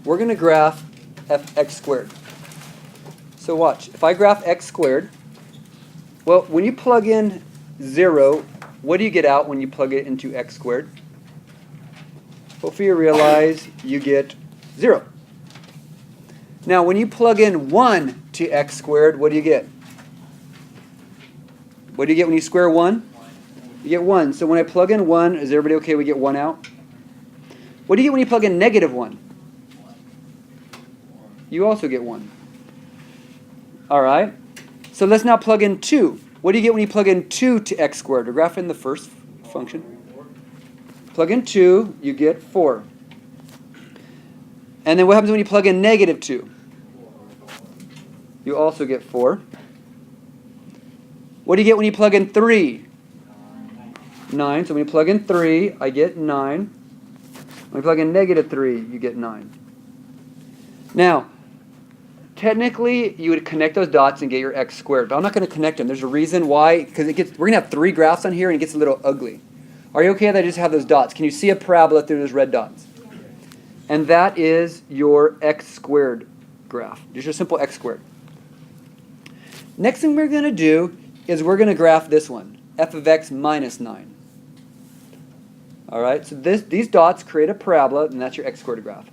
we're going to graph fx squared. So watch. If I graph x squared, well, when you plug in 0, what do you get out when you plug it into x squared? Hopefully you realize you get 0. Now, when you plug in 1 to x squared, what do you get? What do you get when you square 1? You get 1. So when I plug in 1, is everybody okay? We get 1 out. What do you get when you plug in negative 1? You also get 1. All right. So let's now plug in 2. What do you get when you plug in 2 to x squared? We're graphing the first function. Plug in 2, you get 4. And then what happens when you plug in negative 2? You also get 4. What do you get when you plug in 3? 9. So when you plug in 3, I get 9. When you plug in negative 3, you get 9. Now, technically, you would connect those dots and get your x squared. But I'm not going to connect them. There's a reason why. Because we're going to have 3 graphs on here, and it gets a little ugly. Are you okay that I just have those dots? Can you see a parabola through those red dots? And that is your x squared graph. Just your simple x squared. Next thing we're going to do is we're going to graph this one, f of x minus 9. All right, so these dots create a parabola, and that's your x squared graph.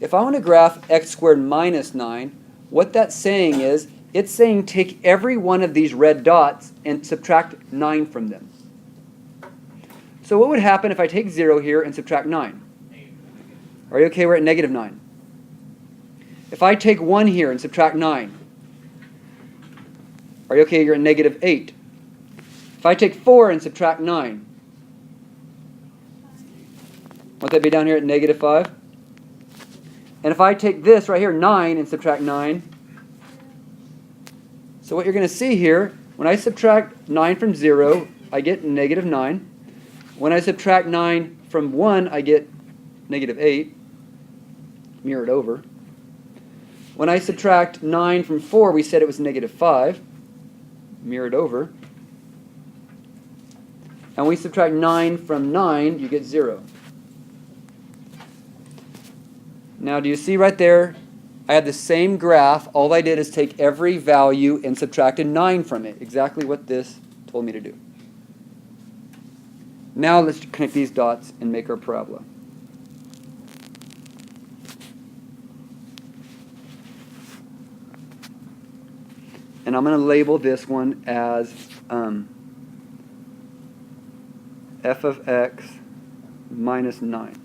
If I want to graph x squared minus 9, what that's saying is, it's saying take every one of these red dots and subtract 9 from them. So what would happen if I take 0 here and subtract 9? Are you okay? We're at negative 9. If I take 1 here and subtract 9, are you okay? You're at negative 8. If I take 4 and subtract 9, won't that be down here at negative 5? And if I take this right here, 9, and subtract 9, so what you're going to see here, when I subtract 9 from 0, I get negative 9. When I subtract 9 from 1, I get negative 8, mirrored over. When I subtract 9 from 4, we said it was negative 5, mirrored over. And we subtract 9 from 9, you get 0. Now, do you see right there, I had the same graph. All I did is take every value and subtracted 9 from it. Exactly what this told me to do. Now let's connect these dots and make our parabola. And I'm going to label this one as f of x minus 9.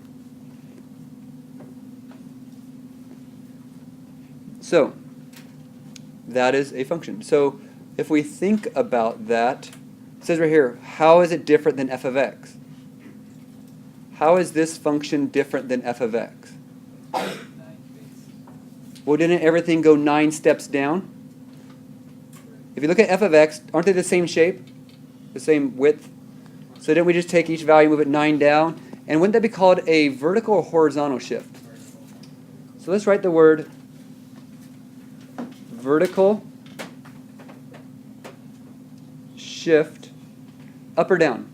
So that is a function. So if we think about that, it says right here, how is it different than f of x? How is this function different than f of x? Well, didn't everything go 9 steps down? If you look at f of x, aren't they the same shape? The same width? So didn't we just take each value and move it 9 down? And wouldn't that be called a vertical or horizontal shift? So let's write the word vertical shift, up or down?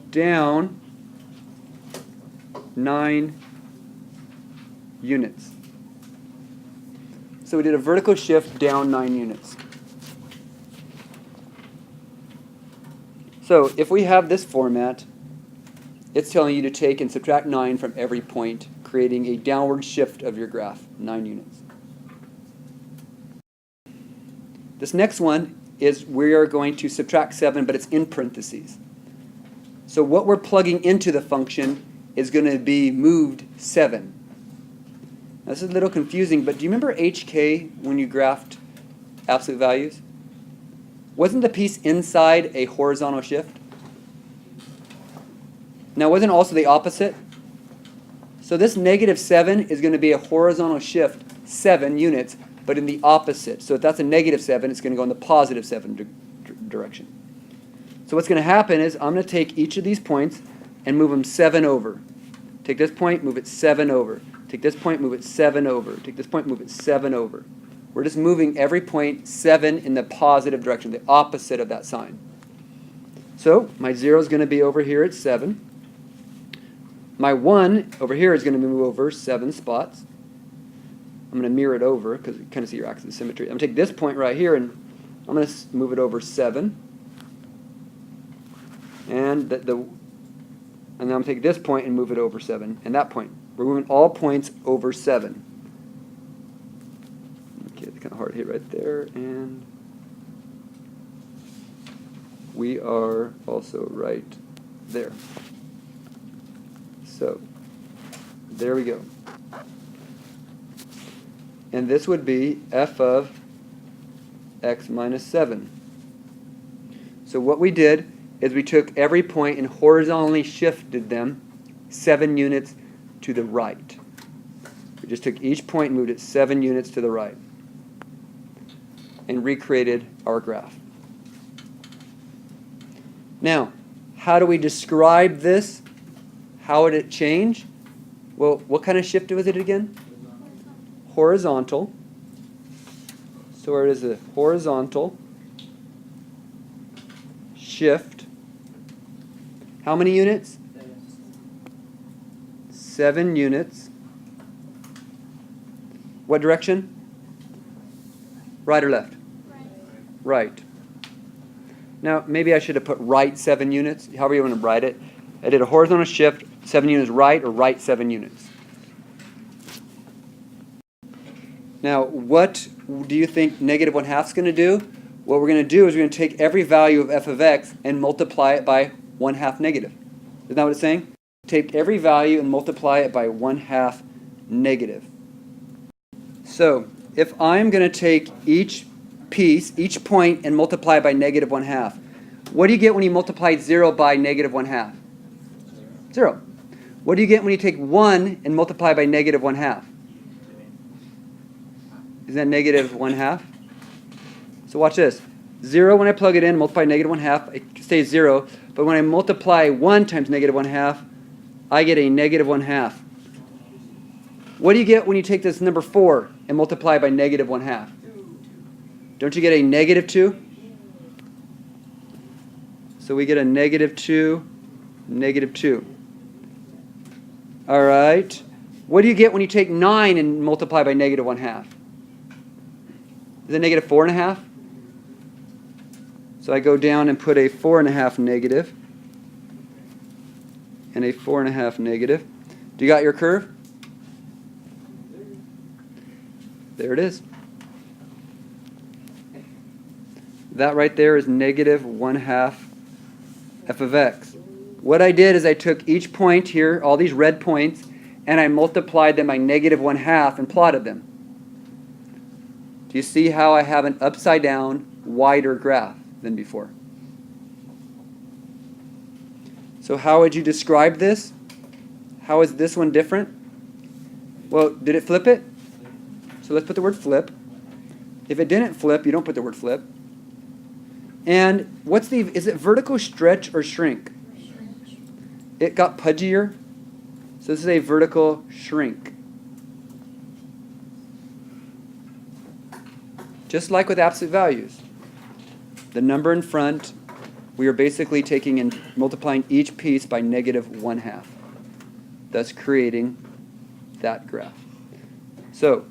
Down 9 units. So we did a vertical shift down 9 units. So if we have this format, it's telling you to take and subtract 9 from every point, creating a downward shift of your graph, 9 units. This next one is we are going to subtract 7, but it's in parentheses. So what we're plugging into the function is going to be moved 7. Now, this is a little confusing, but do you remember HK when you graphed absolute values? Wasn't the piece inside a horizontal shift? Now, wasn't also the opposite? So this negative 7 is going to be a horizontal shift 7 units, but in the opposite. So if that's a negative 7, it's going to go in the positive 7 direction. So what's going to happen is I'm going to take each of these points and move them 7 over. Take this point, move it 7 over. Take this point, move it 7 over. Take this point, move it 7 over. We're just moving every point 7 in the positive direction, the opposite of that sign. So my 0 is going to be over here at 7. my 1 over here is going to move over 7 spots. I'm going to mirror it over because you kind of see your axis of symmetry. I'm going to take this point right here and I'm going to move it over 7. And and then I'm going to take this point and move it over 7. And that point. We're moving all points over 7. Okay, it's kind of hard to hit right there. And we are also right there. So, there we go. And this would be f of x minus 7. So what we did is we took every point and horizontally shifted them 7 units to the right. We just took each point and moved it 7 units to the right and recreated our graph. Now, how do we describe this? How would it change? Well, what kind of shift was it again? Horizontal. So it is a horizontal shift. How many units? 7 units. What direction? Right or left? Right. Now, maybe I should have put right 7 units, however you want to write it. I did a horizontal shift, 7 units right, or right 7 units. Now, what do you think negative 1/2 is going to do? What we're going to do is we're going to take every value of f of x and multiply it by 1/2 negative. Isn't that what it's saying? Take every value and multiply it by 1/2 negative. So, if I'm going to take each piece, each point, and multiply it by negative 1/2, what do you get when you multiply 0 by negative 1/2? 0. What do you get when you take 1 and multiply by negative 1/2? Is that negative 1/2? So watch this. 0, when I plug it in, multiply negative 1/2, it stays 0. But when I multiply 1 times negative 1/2, I get a negative 1/2. What do you get when you take this number 4 and multiply by negative 1/2? Don't you get a negative 2? So we get a negative 2, negative 2. All right. What do you get when you take 9 and multiply by negative 1/2? Is it negative 4.5? So I go down and put a 4.5 negative and a 4.5 negative. Do you got your curve? There it is. That right there is negative 1/2 f of x. What I did is I took each point here, all these red points, and I multiplied them by negative 1/2 and plotted them. Do you see how I have an upside down, wider graph than before? So how would you describe this? How is this one different? Well, did it flip it? So let's put the word flip. If it didn't flip, you don't put the word flip. And is it vertical stretch or shrink? It got pudgier. So this is a vertical shrink. Just like with absolute values. The number in front, we are basically taking and multiplying each piece by negative 1/2, thus creating that graph. So,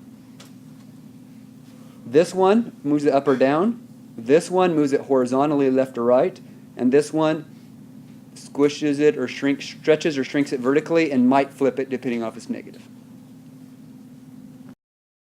this one moves it up or down, this one moves it horizontally left or right, and this one squishes it or stretches or shrinks it vertically and might flip it depending on if it's negative.